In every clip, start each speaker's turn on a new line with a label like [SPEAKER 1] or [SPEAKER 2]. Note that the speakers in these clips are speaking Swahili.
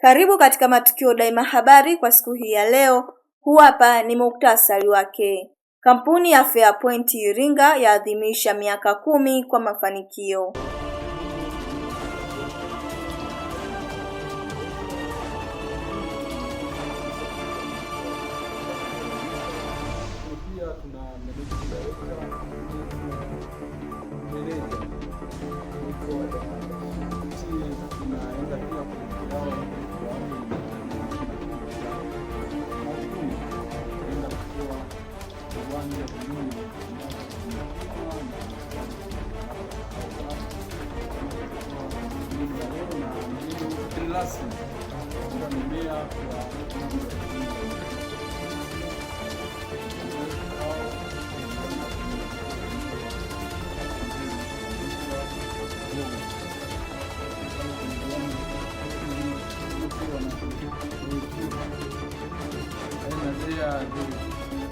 [SPEAKER 1] Karibu katika Matukio Daima Habari kwa siku hii ya leo. Huu hapa ni muktasari wake. Kampuni ya Fairpoint Iringa yaadhimisha miaka 10 kwa mafanikio.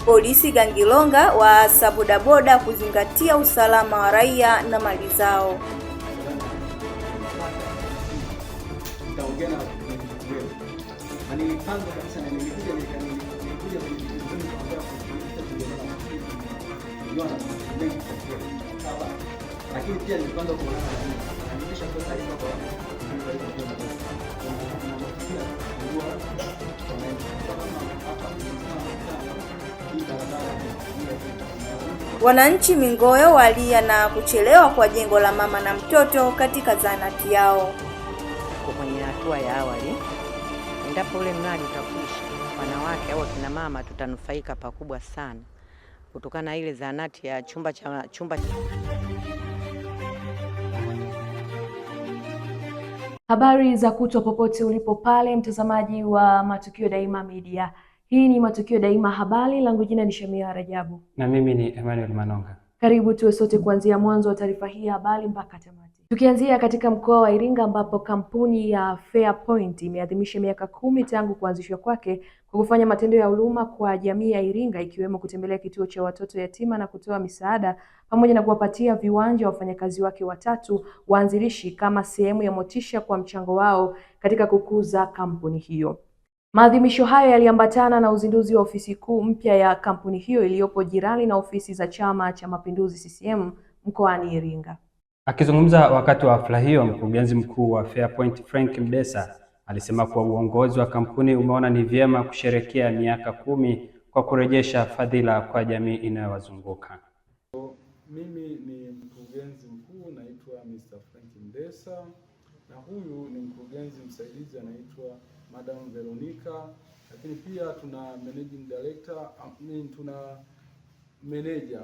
[SPEAKER 1] Polisi Gangilonga waasa bodaboda kuzingatia usalama wa raia na mali zao. Wananchi Mingoyo walia na kuchelewa kwa jengo la mama na mtoto katika zahanati yao.
[SPEAKER 2] Kwenye hatua ya awali, endapo ule mradi utakwisha, wanawake au kina mama tutanufaika pakubwa sana kutokana na ile zahanati ya chumba.
[SPEAKER 3] Habari za kutwa popote ulipo pale mtazamaji wa Matukio Daima Media. Hii ni Matukio Daima Habari, langu jina ni Shamia Rajabu.
[SPEAKER 4] Na mimi ni Emmanuel Manonga.
[SPEAKER 3] Karibu tuwe sote kuanzia mwanzo wa taarifa hii habari mpaka tamati. Tukianzia katika mkoa wa Iringa ambapo kampuni ya Fairpoint imeadhimisha miaka 10 tangu kuanzishwa kwake kwa kufanya matendo ya huruma kwa jamii ya Iringa, ikiwemo kutembelea kituo cha watoto yatima na kutoa misaada pamoja na kuwapatia viwanja wafanyakazi wake watatu waanzilishi kama sehemu ya motisha kwa mchango wao katika kukuza kampuni hiyo. Maadhimisho hayo yaliambatana na uzinduzi wa ofisi kuu mpya ya kampuni hiyo iliyopo jirani na ofisi za Chama cha Mapinduzi CCM mkoani Iringa.
[SPEAKER 4] Akizungumza wakati wa hafla hiyo, mkurugenzi mkuu wa Fairpoint Frank Mdesa alisema kuwa uongozi wa kampuni umeona ni vyema kusherehekea miaka 10 kwa kurejesha fadhila kwa jamii inayowazunguka.
[SPEAKER 5] Mimi ni mkurugenzi mkuu naitwa Mr. Frank Mdesa, na huyu ni mkurugenzi msaidizi anaitwa Madam Veronica, lakini pia tuna managing director, tuna manager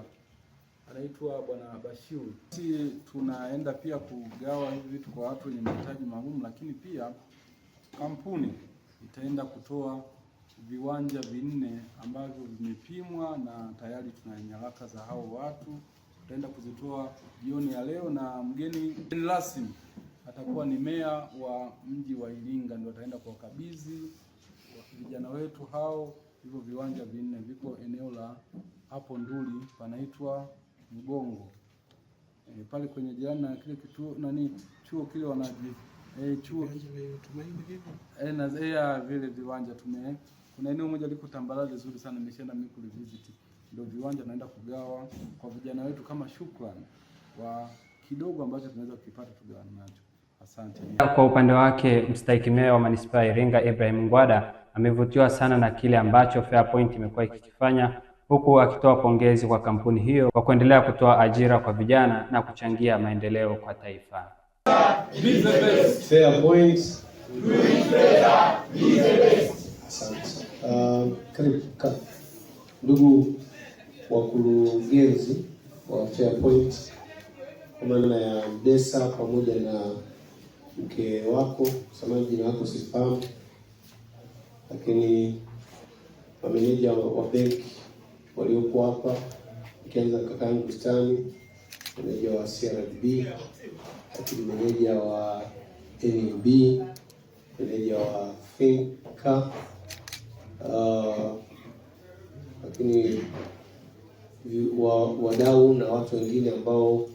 [SPEAKER 5] anaitwa Bwana Bashiru. Sisi tunaenda pia kugawa hivi vitu kwa watu wenye mahitaji maalum, lakini pia kampuni itaenda kutoa viwanja 4 ambavyo vimepimwa na tayari tuna nyaraka za hao watu. Tutaenda kuzitoa jioni ya leo, na mgeni rasmi atakuwa ni meya wa mji wa Iringa, ndio ataenda kuwakabidhi vijana wetu hao hivyo viwanja 4. Viko eneo la hapo Nduli panaitwa Mgongo, pale kwenye jirani na kile kituo chuo kile chuo na vile viwanja kuna eneo moja liko tambarare zuri sana, nimeshaenda mimi kulivisit. Ndio viwanja naenda kugawa kwa vijana wetu kama shukrani wa kidogo ambacho tunaweza kukipata tugawane nacho. Asante.
[SPEAKER 4] Kwa upande wake, mstahiki meya wa manispaa ya Iringa Ibrahim Ngwada amevutiwa sana na kile ambacho Fairpoint imekuwa ikifanya, huku akitoa pongezi kwa kampuni hiyo kwa kuendelea kutoa ajira kwa vijana na kuchangia maendeleo kwa taifa.
[SPEAKER 6] Fairpoint, asante. Karibu ndugu wakurugenzi wa Fairpoint, kwa maana ya Mdesa pamoja na mke wako, samahani jina lako sifahamu, lakini mameneja wa benki waliokuwa hapa, ikianza kakaangu Bustani, meneja wa CRDB, lakini meneja wa NMB, meneja wa Finka, lakini wadau na watu wengine ambao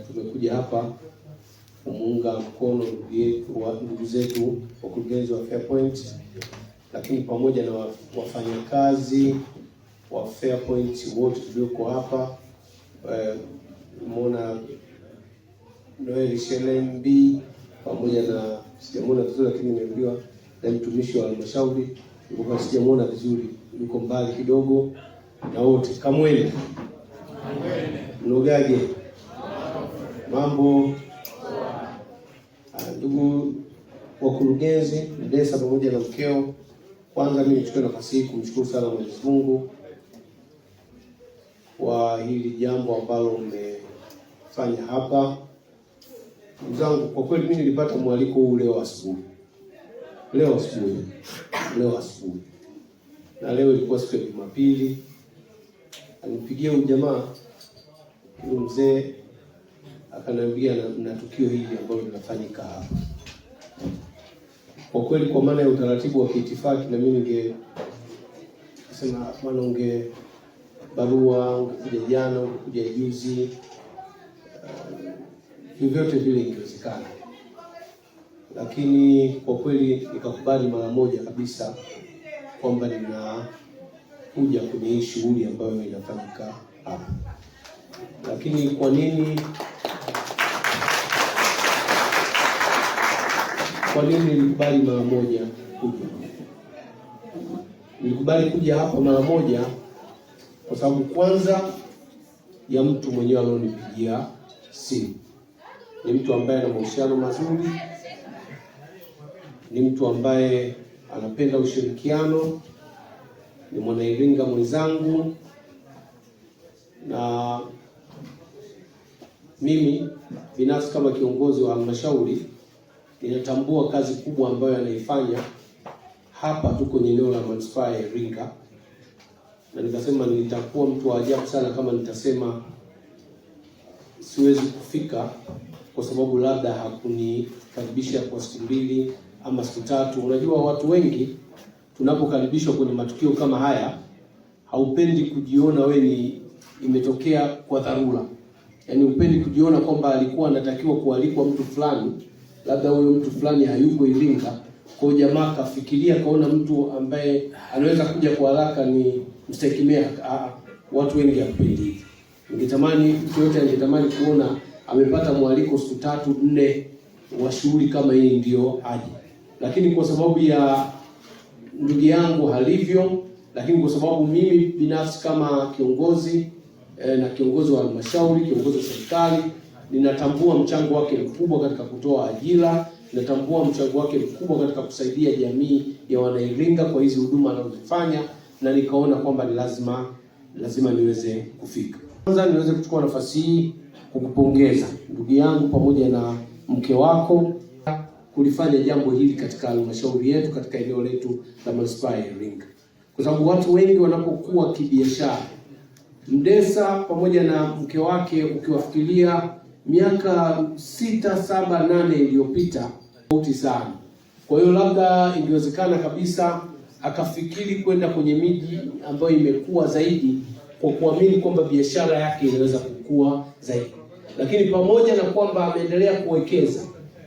[SPEAKER 6] tumekuja hapa kumuunga mkono ndugu zetu wakurugenzi wa Fairpoint, lakini pamoja na wafanyakazi wa Fairpoint wote tulioko hapa. Umeona Noel Shelembi pamoja na sijamuona vizuri, lakini nimeambiwa na mtumishi wa halmashauri, nilikuwa sijamuona vizuri, yuko mbali kidogo, na wote Kamwele Mnogage, mambo. Ndugu wakurugenzi Mdesa pamoja na mkeo, kwanza mimi nichukue nafasi hii kumshukuru sana Mwenyezi Mungu kwa hili jambo ambalo umefanya hapa. Ndugu zangu, kwa kweli mimi nilipata mwaliko huu leo asubuhi. Na leo ilikuwa siku ya Jumapili. Alinipigia huyu jamaa, huyu mzee, akaniambia na tukio hili ambalo linafanyika hapa. Kwa kweli kwa maana ya utaratibu wa kiitifaki, na mimi ningesema bwana, barua ungekuja jana, ungekuja juzi, vyovyote vile ingewezekana. Lakini kwa kweli nikakubali mara moja kabisa kwamba ninakuja kwenye hii shughuli ambayo inafanyika hapa. Lakini kwa nini nilikubali mara moja kuja? Nilikubali kuja hapa mara moja kwa sababu kwanza ya mtu mwenyewe alionipigia simu. Ni mtu ambaye ana mahusiano mazuri, ni mtu ambaye anapenda ushirikiano, ni mwana Iringa mwenzangu, na mimi binafsi kama kiongozi wa halmashauri ninatambua kazi kubwa ambayo anaifanya hapa tu kwenye eneo la manispaa ya Iringa, na nikasema nitakuwa mtu wa ajabu sana kama nitasema siwezi kufika kwa sababu labda hakunikaribisha kwa siku 2 ama siku 3. Unajua watu wengi tunapokaribishwa kwenye matukio kama haya, haupendi kujiona wewe ni imetokea kwa dharura. Yaani upendi kujiona kwamba alikuwa anatakiwa kualikwa mtu fulani, labda huyo mtu fulani hayuko Iringa, kwa jamaa kafikiria kaona mtu ambaye anaweza kuja kwa haraka ni mstekimea. Watu wengi hawapendi. Ningetamani mtu yote angetamani kuona amepata mwaliko siku 3, 4 wa shughuli kama hii ndio aje. Lakini kwa sababu ya ndugu yangu halivyo, lakini kwa sababu mimi binafsi kama kiongozi na kiongozi wa halmashauri, kiongozi wa serikali, ninatambua mchango wake mkubwa katika kutoa ajira, ninatambua mchango wake mkubwa katika kusaidia jamii ya Wanairinga kwa hizi huduma anazofanya, na nikaona kwamba ni lazima niweze kufika. Kwanza niweze kuchukua nafasi hii kukupongeza ndugu yangu pamoja na mke wako kulifanya jambo hili katika halmashauri yetu, katika eneo letu la manispaa ya Iringa. Kwa sababu watu wengi wanapokuwa kibiashara, Mdesa pamoja na mke wake ukiwafikiria miaka 6, 7, 8 iliyopita tofauti sana. Kwa hiyo labda ingewezekana kabisa akafikiri kwenda kwenye miji ambayo imekuwa zaidi kwa kuamini kwamba biashara yake inaweza kukua zaidi. Lakini pamoja na kwamba ameendelea kuwekeza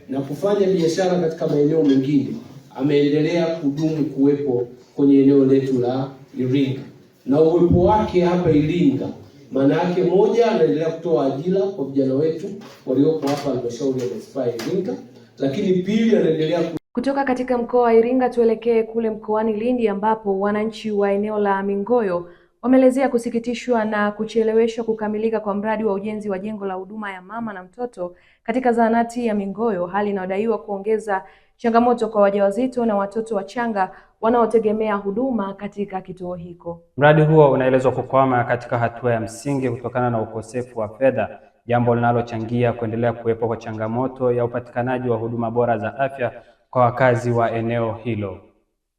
[SPEAKER 6] na kufanya biashara katika maeneo mengine, ameendelea kudumu kuwepo kwenye eneo letu la Iringa. Na uwepo wake hapa Iringa, maana yake moja, anaendelea kutoa ajira kwa vijana wetu walioko hapa halmashauri ya manispaa ya Iringa, lakini pili anaendelea
[SPEAKER 3] Kutoka katika mkoa wa Iringa tuelekee kule mkoani Lindi ambapo wananchi wa eneo la Mingoyo wameelezea kusikitishwa na kucheleweshwa kukamilika kwa mradi wa ujenzi wa jengo la huduma ya mama na mtoto katika zahanati ya Mingoyo, hali inayodaiwa kuongeza changamoto kwa wajawazito na watoto wachanga wanaotegemea huduma katika kituo hiko.
[SPEAKER 4] Mradi huo unaelezwa kukwama katika hatua ya msingi kutokana na ukosefu wa fedha, jambo linalochangia kuendelea kuwepo kwa changamoto ya upatikanaji wa huduma bora za afya kwa wakazi wa eneo hilo.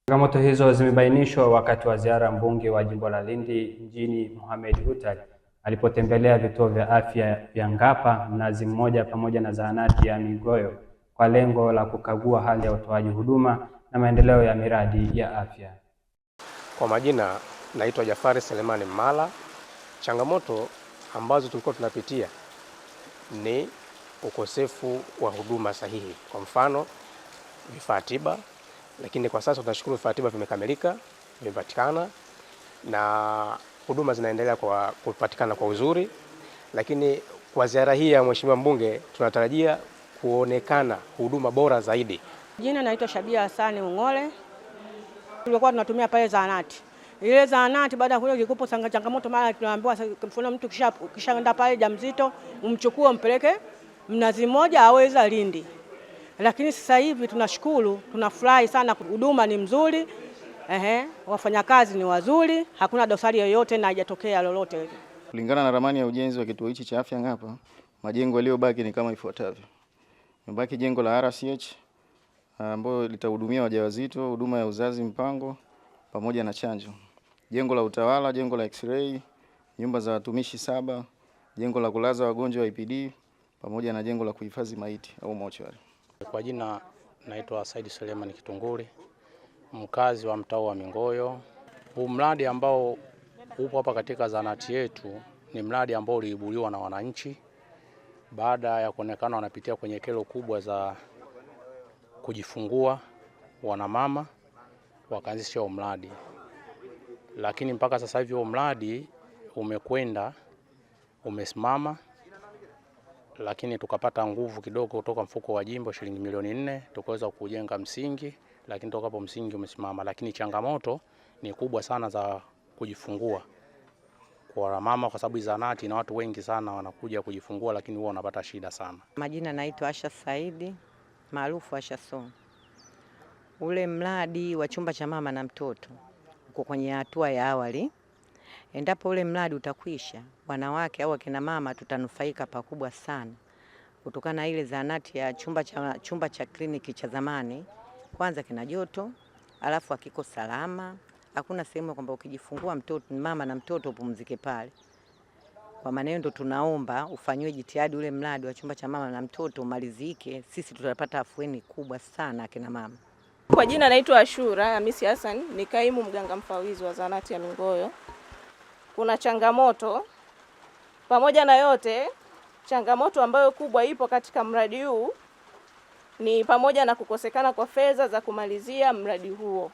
[SPEAKER 4] Changamoto hizo zimebainishwa wakati wa ziara mbunge wa jimbo la Lindi mjini Mohamed Hutari alipotembelea vituo vya afya vya Ngapa, Mnazi Mmoja pamoja na zahanati ya Mingoyo kwa lengo la kukagua hali ya utoaji huduma na maendeleo ya miradi ya afya.
[SPEAKER 7] Kwa majina naitwa Jafari Selemani Mala. Changamoto ambazo tulikuwa tunapitia ni ukosefu wa huduma sahihi, kwa mfano vifaa tiba, lakini kwa sasa tunashukuru vifaa tiba vimekamilika, vimepatikana na huduma zinaendelea kupatikana kwa uzuri. Lakini kwa ziara hii ya Mheshimiwa Mbunge tunatarajia kuonekana huduma bora zaidi.
[SPEAKER 8] Jina naitwa Shabia Hasani Ung'ole. Tulikuwa tunatumia pale zahanati. Ile zahanati baada ya kule kikupo changamoto, mara tunaambiwa mfano mtu kishaenda pale jamzito umchukue umpeleke Mnazi Mmoja aweza Lindi. Lakini sasa hivi tunashukuru, tunafurahi sana, huduma ni mzuri. Wafanyakazi ni wazuri, hakuna dosari yoyote na haijatokea lolote.
[SPEAKER 9] Kulingana na ramani ya ujenzi wa kituo hichi cha afya Ng'apa, majengo yaliyobaki ni kama ifuatavyo. Mabaki jengo la RCH ambayo litahudumia wajawazito, huduma ya uzazi mpango pamoja na chanjo. Jengo la utawala, jengo la X-ray, nyumba za watumishi 7, jengo la kulaza wagonjwa wa IPD pamoja na jengo la kuhifadhi maiti au mortuary.
[SPEAKER 10] Kwa jina naitwa Said Suleiman Kitunguri, mkazi wa mtaa wa Mingoyo. Huu mradi ambao upo hapa katika zahanati yetu ni mradi ambao uliibuliwa na wananchi baada ya kuonekana wanapitia kwenye kero kubwa za kujifungua wanamama, wakaanzisha huu mradi. Lakini mpaka sasa hivi huu mradi umesimama, lakini tukapata nguvu kidogo kutoka mfuko wa jimbo shilingi milioni 4 tukaweza kujenga msingi, lakini toka hapo msingi umesimama. Lakini changamoto ni kubwa sana za kujifungua kwa mama, kwa sababu zahanati na watu wengi sana wanakuja kujifungua, lakini huwa wanapata shida sana.
[SPEAKER 2] Majina naitwa Asha Saidi maarufu Asha Son. Ule mradi wa chumba cha mama na mtoto uko kwenye hatua ya awali. Endapo ule mradi utakwisha, wanawake au akina mama tutanufaika pakubwa sana. Kutokana na ile zahanati ya chumba cha kliniki cha zamani, kwanza kina joto, alafu hakiko salama. Hakuna sehemu kwamba ukijifungua mtoto mama na mtoto upumzike pale. Kwa maana ndo tunaomba ufanywe jitihada ule mradi wa chumba cha mama na mtoto umalizike, sisi tutapata afueni kubwa sana akina mama.
[SPEAKER 11] Kwa jina naitwa Ashura Hamisi Hassan, ni kaimu mganga mfawizi wa zahanati ya Mingoyo. Kuna changamoto, pamoja na yote, changamoto ambayo kubwa ipo katika mradi huu ni pamoja na kukosekana kwa fedha za kumalizia mradi huo.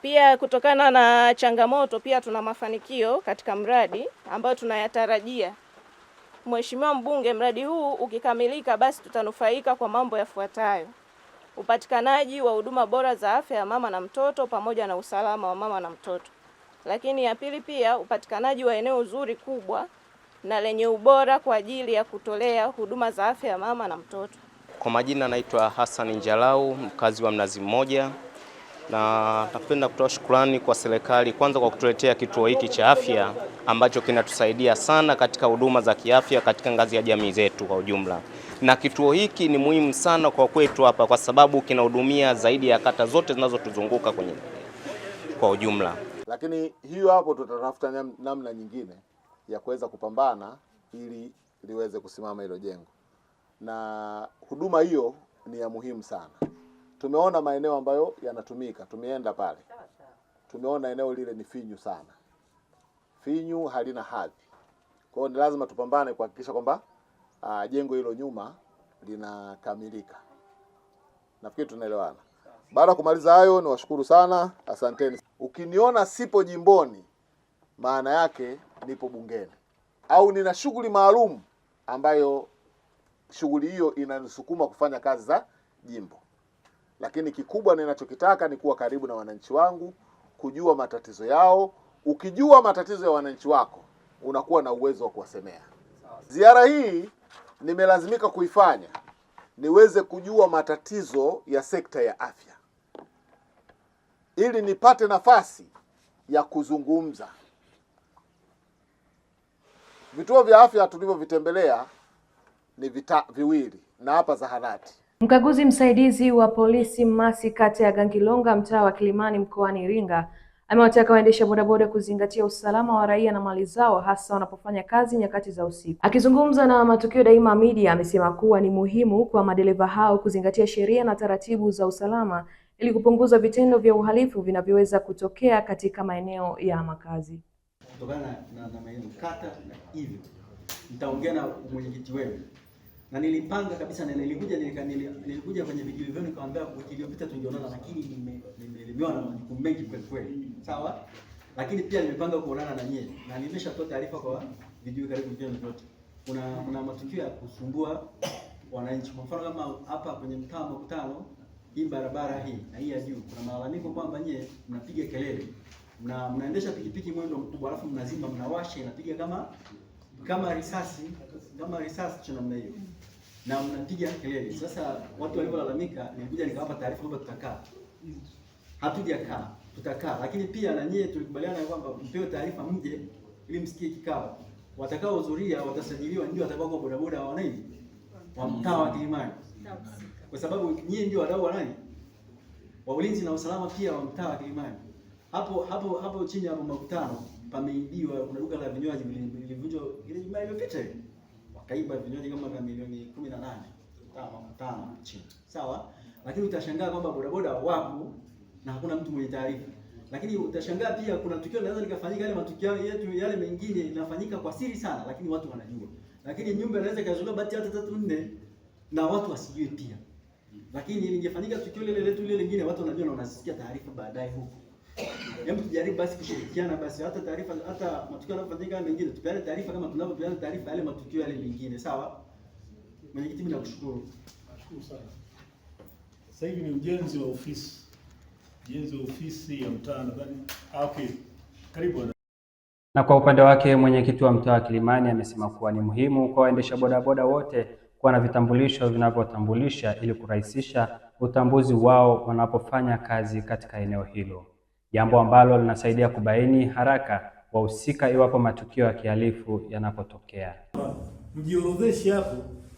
[SPEAKER 11] Pia kutokana na changamoto pia tuna mafanikio katika mradi ambayo tunayatarajia. Mheshimiwa Mbunge, mradi huu ukikamilika basi tutanufaika kwa mambo yafuatayo: upatikanaji wa huduma bora za afya ya mama na mtoto pamoja na usalama wa mama na mtoto. Lakini ya pili pia upatikanaji wa eneo zuri kubwa na lenye ubora kwa ajili ya kutolea huduma za afya ya mama na mtoto.
[SPEAKER 12] Kwa majina naitwa Hassan Njalau, mkazi wa Mnazi Mmoja, na napenda kutoa shukrani kwa serikali kwanza kwa kutuletea kituo hiki cha afya ambacho kinatusaidia sana katika huduma za kiafya katika ngazi ya jamii zetu kwa ujumla. Na kituo hiki ni muhimu sana kwa kwetu hapa kwa sababu kinahudumia zaidi ya kata zote zinazotuzunguka kwa ujumla.
[SPEAKER 13] Lakini hiyo hapo tutatafuta namna nyingine ya kuweza kupambana ili liweze kusimama hilo jengo. Na huduma hiyo ni ya muhimu sana. Tumeona maeneo ambayo yanatumika, tumeenda pale. Tumeona eneo lile ni finyu sana. Finyu, halina hadhi. Kwa hiyo ni lazima tupambane kuhakikisha kwamba jengo hilo nyuma linakamilika. Nafikiri tunaelewana. Baada ya kumaliza hayo, niwashukuru sana, asanteni. Ukiniona sipo jimboni, maana yake nipo bungeni au nina shughuli maalum ambayo shughuli hiyo inanisukuma kufanya kazi za jimbo. Lakini kikubwa ninachokitaka ni kuwa karibu na wananchi wangu, kujua matatizo yao. Ukijua matatizo ya wananchi wako, unakuwa na uwezo wa kuwasemea. Ziara hii nimelazimika kuifanya niweze kujua matatizo ya sekta ya afya, ili nipate nafasi ya kuzungumza. Vituo vya afya tulivyovitembelea ni viwili na hapa zahanati.
[SPEAKER 3] Mkaguzi msaidizi wa polisi Masi kata ya Gangilonga mtaa wa Kilimani mkoani Iringa amewataka waendesha bodaboda kuzingatia usalama wa raia na mali zao hasa wanapofanya kazi nyakati za usiku. Akizungumza na Matukio Daima Media, amesema kuwa ni muhimu kwa madereva hao kuzingatia sheria na taratibu za usalama ili kupunguza vitendo vya uhalifu vinavyoweza kutokea katika maeneo ya makazi.
[SPEAKER 14] Kutokana na maeneo kata na hivyo nitaongea na mwenyekiti wenu na nilipanga kabisa, na nilikuja kwenye video vyenu nikamwambia wiki iliyopita tungeonana, lakini nimelemewa na majukumu mengi kweli. Sawa? Lakini pia nimepanga kuonana na nyie na nimeshatoa taarifa kwa video karibu vyenu vyote. Kuna matukio ya kusumbua wananchi. Kwa mfano kama hapa kwenye mtaa wa Makutano, hii barabara hii na hii ya juu, kuna malalamiko kwamba nyie mnapiga kelele. Mnaendesha pikipiki mwendo mkubwa alafu mnazima, mnawasha inapiga kama risasi cha namna hiyo. Na mnapiga kelele. Sasa watu waliolalamika, nilikuja nikawapa taarifa kwamba tutakaa. Hatujakaa, tutakaa. Lakini pia na nyie tulikubaliana kwamba mpewe taarifa mje ili msikie kikao. Watakaohudhuria watasajiliwa, ndio watakao kwa bodaboda wa nini? Wa mtaa wa Kilimani. Kwa sababu nyie ndio wadau wa nani? Wa ulinzi na usalama pia wa mtaa wa Kilimani. Hapo chini ya Makutano pameibiwa, kuna duka la vinywaji vilivunjwa ile Jumaa iliyopita. Wakaiba vinywaji kama vya milioni 18 Makutano chini. Sawa? Lakini utashangaa kwamba bodaboda wapo na hakuna mtu mwenye taarifa. Lakini utashangaa pia kuna tukio linaweza likafanyika, yale matukio yetu yale mengine yanafanyika kwa siri sana, lakini watu wanajua. Lakini nyumba inaweza ikazuka bati hata 3-4 na watu wasijue pia. Lakini lingefanyika tukio lile letu lile lingine, watu wanajua na wanasikia taarifa baadaye huko. Hebu tujaribu basi kushirikiana basi, hata taarifa, hata matukio yanayofanyika mengine tupeane taarifa kama tunavyopeana taarifa yale matukio yale mengine. Sawa? Mwenyekiti, mimi nakushukuru.
[SPEAKER 15] Nashukuru sana. Sasa hivi ni ujenzi wa ofisi ya mtaa nadhani. Okay. Karibu.
[SPEAKER 4] Na kwa upande wake mwenyekiti wa mtaa wa Kilimani amesema kuwa ni muhimu kwa waendesha bodaboda wote kuwa na vitambulisho vinavyotambulisha ili kurahisisha utambuzi wao wanapofanya kazi katika eneo hilo, jambo ambalo linasaidia kubaini haraka wahusika iwapo matukio ya kihalifu yanapotokea.
[SPEAKER 15] Mjiorodheshe hapo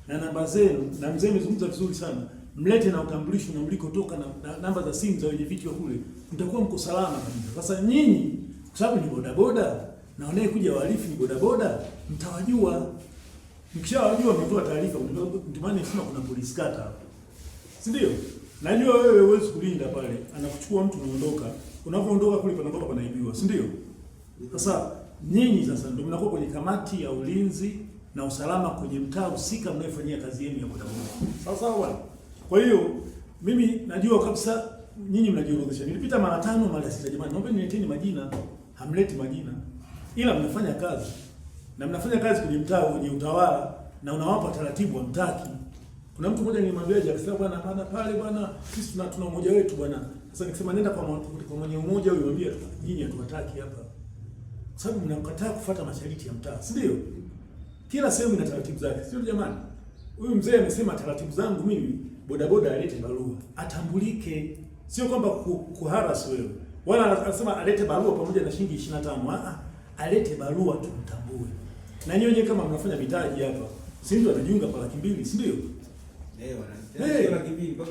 [SPEAKER 15] na namba zenu, na mzee amezungumza vizuri sana. Mlete na utambulisho na mlikotoka na namba za simu za wenye viti wa kule, mtakuwa mko salama kabisa. Sasa nyinyi kwa sababu ni bodaboda na wanayekuja wahalifu ni bodaboda, mtawajua. Mkishawajua mtoa taarifa, ndio maana nasema kuna police kata hapo. Si ndio? Najua wewe huwezi kulinda pale, anakuchukua mtu unaondoka. Unapoondoka kule panakuwa panaibiwa, si ndio? Sasa nyinyi sasa ndio mnakuwa kwenye kamati ya ulinzi na usalama kwenye mtaa husika mnayofanyia kazi yenu ya bodaboda. Sawa sawa bwana. Kwa hiyo mimi najua kabisa nyinyi mnajiorodhesha. Nilipita mara 5 mara 6, jamani naomba nileteni majina. Hamleti majina. Ila mnafanya kazi. Na mnafanya kazi kwenye mtaa wenye utawala na unawapa taratibu wa mtaki. Kuna mtu mmoja nilimwambia akasema bwana pale bwana sisi tuna umoja wetu bwana. Sasa nikisema nenda kwa mwenye umoja huyo mwambie nyinyi hatuwataki hapa. Kwa sababu mnakataa kufuata masharti ya mtaa, si ndio? Kila sehemu ina taratibu zake. Sio jamani? Huyu mzee amesema taratibu zangu mimi bodaboda alete barua, atambulike. Sio kwamba kuharas wewe. Wala anasema alete barua pamoja na shilingi 25. Alete barua tumtambue. Na nyinyi kama mnafanya mitaji hapa, si ndio anajiunga kwa 200,000, si ndio?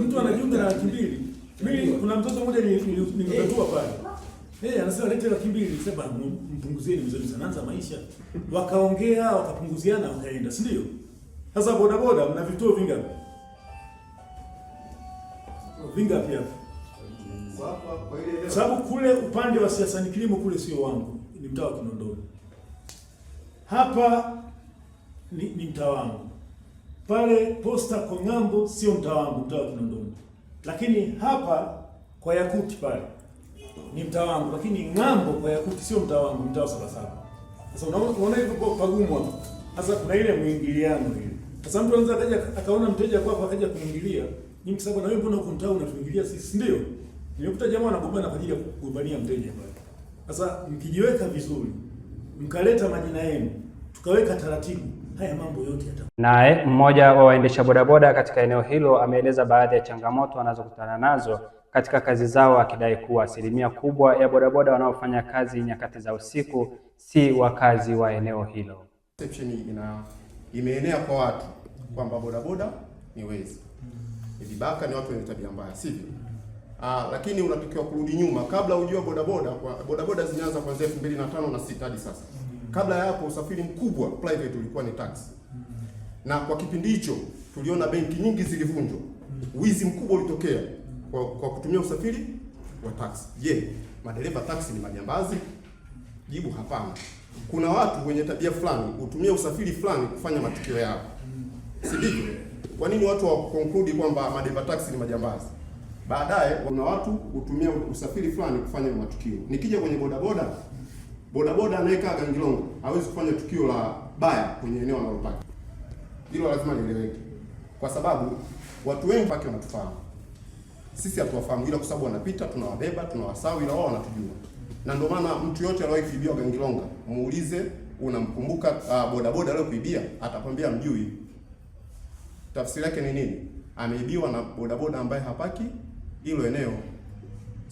[SPEAKER 15] Mtu anajiunga na 200,000. Mimi kuna mtoto mmoja nilitatua pale. Anasema lete 200,000, sasa mpunguzieni mzee anaanza maisha. Wakaongea, wakapunguziana, wakaenda, si ndio? Sasa bodaboda mna vituo vingapi? Vingapi hapa? Sababu kule upande wa siasa ni kilimo kule sio wangu, ni mtaa wa Kinondoni. Hapa ni mtaa wangu. Pale posta kwa ng'ambo sio mtaa wangu, mtaa wa Kinondoni. Lakini hapa kwa Yakuti pale ni mtaa wangu, lakini ng'ambo kwa Yakuti sio mtaa wangu, mtaa wa Sabasaba. Sasa unaona hivyo pagumu hapo. Sasa kuna ile muingiliano ile. Sasa mtu anaweza akaja akaona mteja kwako akaja kuingilia. Ni kwa sababu na wewe mbona huko mtaa unatuingilia sisi, ndio? Nilikuta jamaa anagombana kwa ajili ya kugombania mteja pale. Sasa mkijiweka vizuri, mkaleta majina yenu, tukaweka taratibu, haya mambo yote yatakuwa.
[SPEAKER 4] Naye mmoja wa waendesha bodaboda katika eneo hilo ameeleza baadhi ya changamoto wanazokutana nazo katika kazi zao, akidai kuwa asilimia kubwa ya bodaboda wanaofanya kazi nyakati za usiku si wakazi wa eneo hilo.
[SPEAKER 16] Perception imeenea kwa watu kwamba bodaboda ni wezi. Vibaka ni watu wenye tabia mbaya, sivyo? Lakini unatakiwa kurudi nyuma kabla ujue bodaboda zilianza kuanzia 2005 na 6 hadi sasa. Kabla ya hapo usafiri mkubwa private ulikuwa ni taxi. Na kwa kipindi hicho tuliona benki nyingi zilivunjwa. Wizi mkubwa ulitokea kwa kutumia usafiri wa taxi. Je, madereva taxi ni majambazi? Jibu hapana. Kuna watu wenye tabia fulani hutumia usafiri fulani kufanya matukio yao. si ndivyo? Kwa nini watu wa conclude kwamba madereva taxi ni majambazi? Baadaye kuna watu hutumia usafiri fulani kufanya matukio. Nikija kwenye bodaboda anayekaa Gangilonga hawezi kufanya tukio la baya kwenye eneo analopaki. Hilo lazima lieleweke, kwa sababu watu wengi pake wanatufahamu, sisi hatuwafahamu, ila kwa sababu wanapita tunawabeba, tunawasahau, ila wao wanatujua. Na ndio maana mtu yote aliyewahi kuibiwa Gangilonga, muulize unamkumbuka bodaboda aliyokuibia, atakwambia mjui. Tafsiri yake ni nini? Ameibiwa na bodaboda ambaye hapaki hilo eneo.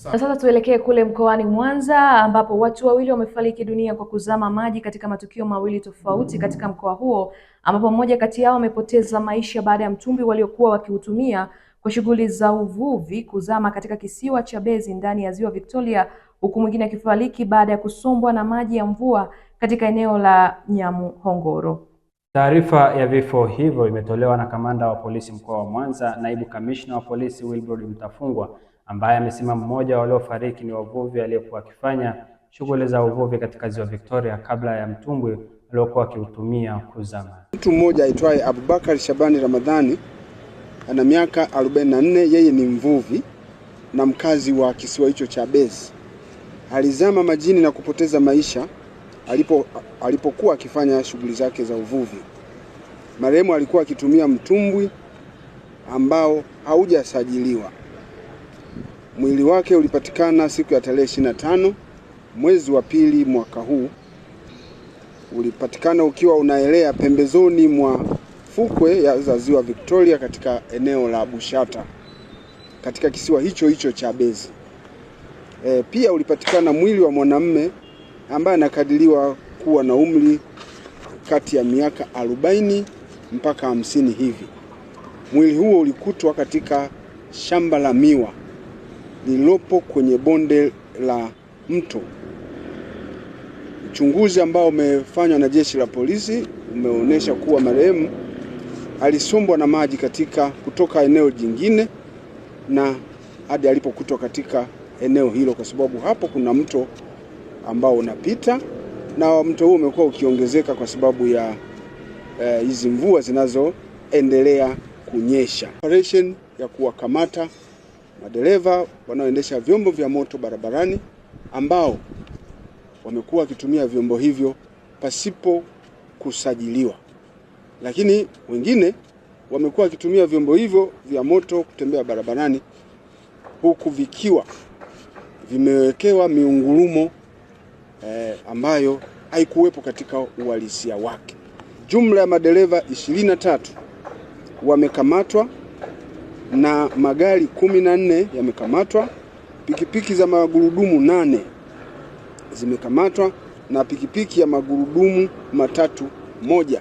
[SPEAKER 3] Na sasa tuelekee kule mkoani Mwanza ambapo watu wawili wamefariki dunia kwa kuzama maji katika matukio mawili tofauti katika mkoa huo, ambapo mmoja kati yao amepoteza maisha baada ya mtumbwi waliokuwa wakiutumia kwa shughuli za uvuvi kuzama katika kisiwa cha Mbezi ndani ya Ziwa Victoria, huku mwingine akifariki baada ya kusombwa na maji ya mvua katika eneo la Nyamuhongoro.
[SPEAKER 4] Taarifa ya vifo hivyo imetolewa na kamanda wa polisi mkoa wa Mwanza, naibu kamishna wa polisi Wilbrod Mtafungwa, ambaye amesema mmoja waliofariki ni wavuvi aliyekuwa akifanya shughuli za uvuvi katika Ziwa Victoria kabla ya mtumbwi aliokuwa akiutumia kuzama.
[SPEAKER 17] Mtu mmoja aitwaye Abubakar Shabani Ramadhani ana miaka 44, yeye ni mvuvi na mkazi wa kisiwa hicho cha Mbezi. Alizama majini na kupoteza maisha alipokuwa akifanya shughuli zake za uvuvi. Marehemu alikuwa akitumia mtumbwi ambao haujasajiliwa. Mwili wake ulipatikana siku ya tarehe 25 mwezi wa pili mwaka huu. Ulipatikana ukiwa unaelea pembezoni mwa fukwe za Ziwa Victoria katika eneo la Bushata katika kisiwa hicho cha Mbezi. Pia ulipatikana mwili wa mwanamume ambaye anakadiriwa kuwa na umri kati ya miaka 40 mpaka 50 hivi. Mwili huo ulikutwa katika shamba la miwa lililopo kwenye bonde la mto. Uchunguzi ambao umefanywa na jeshi la polisi umeonyesha kuwa marehemu alisombwa na maji kutoka eneo jingine na hadi alipokutwa katika eneo hilo, kwa sababu hapo kuna mto ambao unapita na mto huo umekuwa ukiongezeka kwa sababu ya hizi mvua zinazoendelea kunyesha. Operation ya kuwakamata madereva wanaoendesha vyombo vya moto barabarani ambao wamekuwa wakitumia vyombo hivyo pasipo kusajiliwa, lakini wengine wamekuwa wakitumia vyombo hivyo vya moto kutembea barabarani huku vikiwa vimewekewa miungurumo ambayo haikuwepo katika uhalisia wake. Jumla ya madereva 23 wamekamatwa na magari 14 yamekamatwa, pikipiki za magurudumu 8 zimekamatwa na pikipiki ya magurudumu matatu 1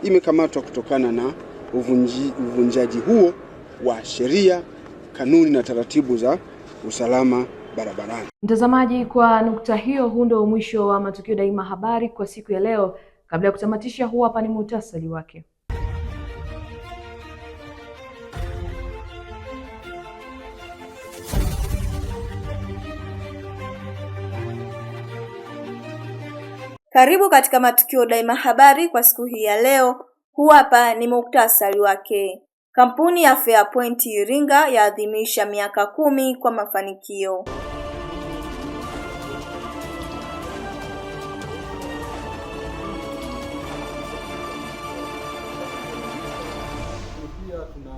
[SPEAKER 17] imekamatwa kutokana na uvunjaji huo wa sheria, kanuni na taratibu za usalama barabarani.
[SPEAKER 3] Mtazamaji, kwa nukta hiyo, huu ndio mwisho wa Matukio Daima Habari kwa siku ya leo. Kabla ya kutamatisha, huu hapa ni muhtasari wake.
[SPEAKER 1] Karibu katika Matukio Daima Habari kwa siku hii ya leo. Huu hapa ni muhtasari wake. Kampuni ya Fairpoint Iringa yaadhimisha miaka 10 kwa mafanikio.
[SPEAKER 5] Pia tuna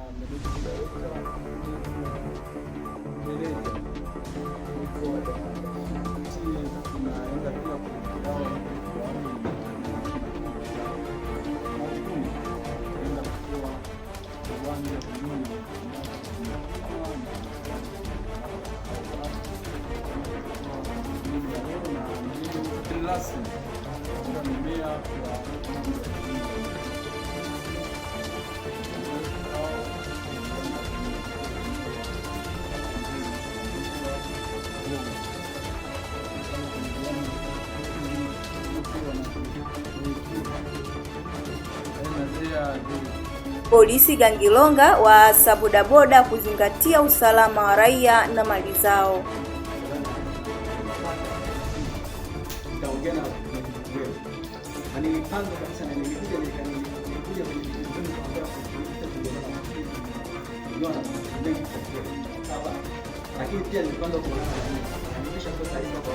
[SPEAKER 5] tunaenda pia
[SPEAKER 1] Polisi Gangilonga waasa bodaboda kuzingatia usalama wa raia na mali zao.
[SPEAKER 14] Nitaongea na nilipanga kabisa na nilikuja nilikuja kwenye video zenu nikamwambia kuipita tungeona na mambo mengi kwa kweli. Sawa. Lakini pia nilipanga kuonana na nyinyi. Nimesha kwa taarifa kwa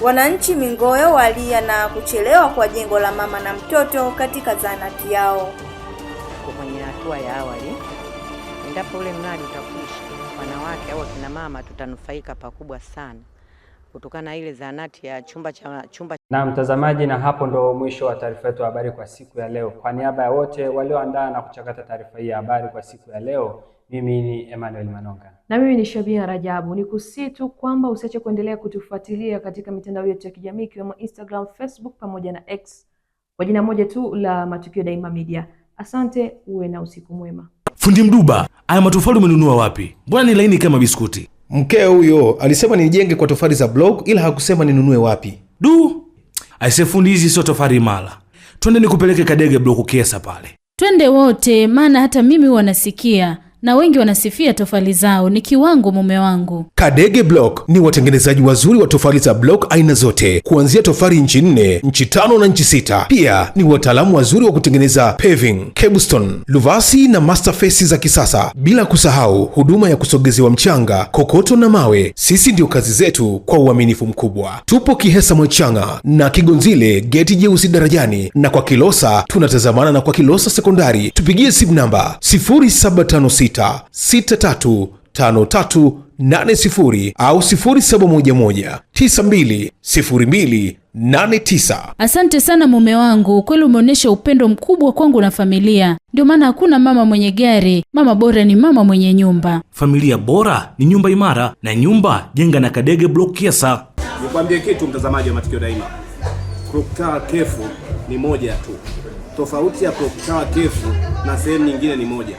[SPEAKER 1] Wananchi Mingoyo walia na kuchelewa kwa jengo la mama na mtoto katika zahanati yao.
[SPEAKER 2] Kwenye hatua ya awali, endapo ule mradi utakwisha, wanawake au kina mama tutanufaika pakubwa sana kutokana na ile zahanati ya chumba.
[SPEAKER 4] Na mtazamaji, na hapo ndo mwisho wa taarifa yetu ya habari kwa siku ya leo. Kwa niaba ya wote walioandaa na kuchakata taarifa hii ya habari kwa siku ya leo, mimi ni Emmanuel Manonga.
[SPEAKER 3] Na mimi ni Shabia Rajabu. Nikusihi tu kwamba usiache kuendelea kutufuatilia katika mitandao yetu ya kijamii ikiwemo Instagram, Facebook pamoja na X kwa jina moja tu la Matukio Daima Media. Asante, uwe na usiku mwema.
[SPEAKER 18] Fundi Mduba, haya matofali umenunua wapi? Mbona ni laini kama biskuti?
[SPEAKER 19] Mkeo huyo alisema nijenge kwa tofali za block ila hakusema ninunue wapi.
[SPEAKER 18] Aise fundi, hizi sio tofali imara. Twende nikupeleke Kadege Block Kiesa pale.
[SPEAKER 20] Twende wote, maana hata mimi wanasikia na wengi wanasifia tofali zao, ni kiwango mume wangu.
[SPEAKER 19] Kadege Block ni watengenezaji wazuri wa tofali za block aina zote, kuanzia tofali inchi 4, inchi 5 na inchi 6. Pia ni wataalamu wazuri wa kutengeneza paving, cobblestone, luvasi na masterface za kisasa, bila kusahau huduma ya kusogezewa mchanga, kokoto na mawe. Sisi ndio kazi zetu kwa uaminifu mkubwa. Tupo Kihesa Mwachanga na Kigonzile geti jeusi darajani, na kwa Kilosa tunatazamana na kwa Kilosa sekondari. Tupigie simu namba 0756 635380 au 0711920289.
[SPEAKER 20] Asante sana mume wangu, kweli umeonyesha upendo mkubwa kwangu na familia. Ndio maana hakuna mama mwenye gari, mama bora ni mama mwenye nyumba.
[SPEAKER 18] Familia bora ni nyumba imara, na nyumba jenga na Kadege Block Kiesa.
[SPEAKER 21] Nikwambie kitu mtazamaji wa Matukio Daima. Clock Tower Kefu ni moja tu. Tofauti ya Clock Tower Kefu na sehemu nyingine ni moja.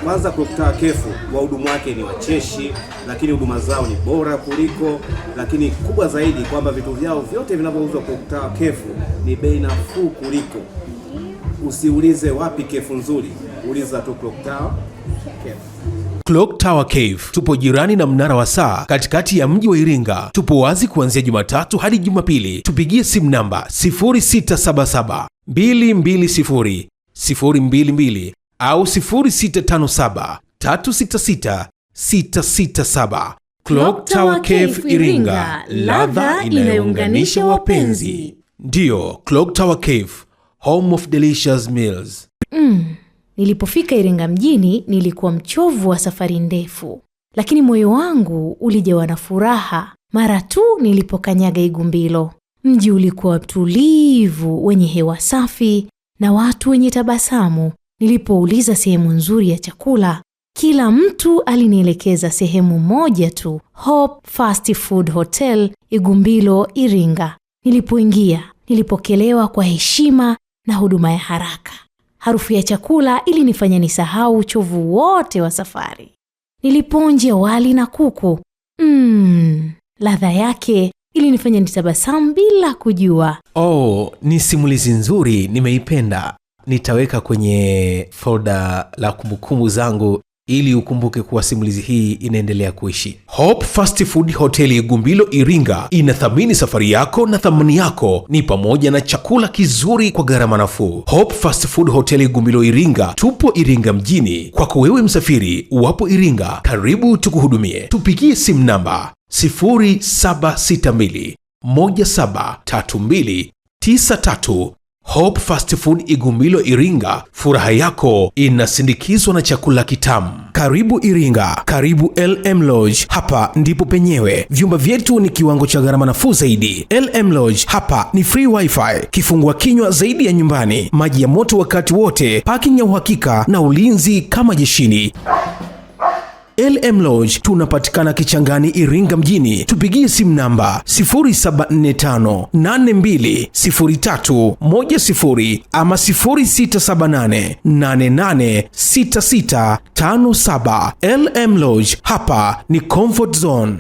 [SPEAKER 21] Kwanza Clock Tower Kefu wahudumu wake ni wacheshi, lakini huduma zao ni bora kuliko, lakini kubwa zaidi kwamba vitu vyao vyote vinavyouzwa Clock Tower Kefu ni bei nafuu kuliko. Usiulize wapi kefu nzuri, uliza tu Clock Tower Kefu.
[SPEAKER 19] Clock Tower Cave tupo jirani na mnara wa saa katikati ya mji wa Iringa. Tupo wazi kuanzia Jumatatu hadi Jumapili. Tupigie simu namba 0677 220 022 au 0657 366 667. Clock Tower Cave Iringa, ladha inayounganisha wapenzi. Ndio, Clock Tower Cave, home of delicious meals.
[SPEAKER 22] Nilipofika Iringa mjini nilikuwa mchovu wa safari ndefu, lakini moyo wangu ulijawa na furaha mara tu nilipokanyaga Igumbilo. Mji ulikuwa tulivu, wenye hewa safi na watu wenye tabasamu. Nilipouliza sehemu nzuri ya chakula, kila mtu alinielekeza sehemu moja tu, Hope Fast Food Hotel, Igumbilo, Iringa. Nilipoingia, nilipokelewa kwa heshima na huduma ya haraka. Harufu ya chakula ilinifanya nisahau uchovu wote wa safari. Nilipoonja wali na kuku, ladha yake ilinifanya nitabasamu bila kujua.
[SPEAKER 19] Ni simulizi nzuri, nimeipenda. Nitaweka kwenye folder la kumbukumbu zangu ili ukumbuke kuwa simulizi hii inaendelea kuishi. Hope Fast Food Hotel Igumbilo, Iringa inathamini safari yako, na thamani yako ni pamoja na chakula kizuri kwa gharama nafuu. Hope Fast Food Hotel Igumbilo, Iringa. Tupo Iringa mjini. Kwako wewe msafiri wapo Iringa, karibu tukuhudumie. Tupigie simu namba 0762 173293. Hope Fast Food Igumbilo, Iringa. Furaha yako inasindikizwa na chakula kitamu. Karibu Iringa, karibu LM Lodge. Hapa ndipo penyewe. Vyumba vyetu ni kiwango cha gharama nafuu zaidi. LM Lodge hapa ni free wifi, kifungua kinywa zaidi ya nyumbani, maji ya moto wakati wote, parking ya uhakika na ulinzi kama jeshini. LM Lodge tunapatikana Kichangani, Iringa mjini. Tupigie simu namba 0745820310 ama 0678886657. LM Lodge, hapa ni comfort zone.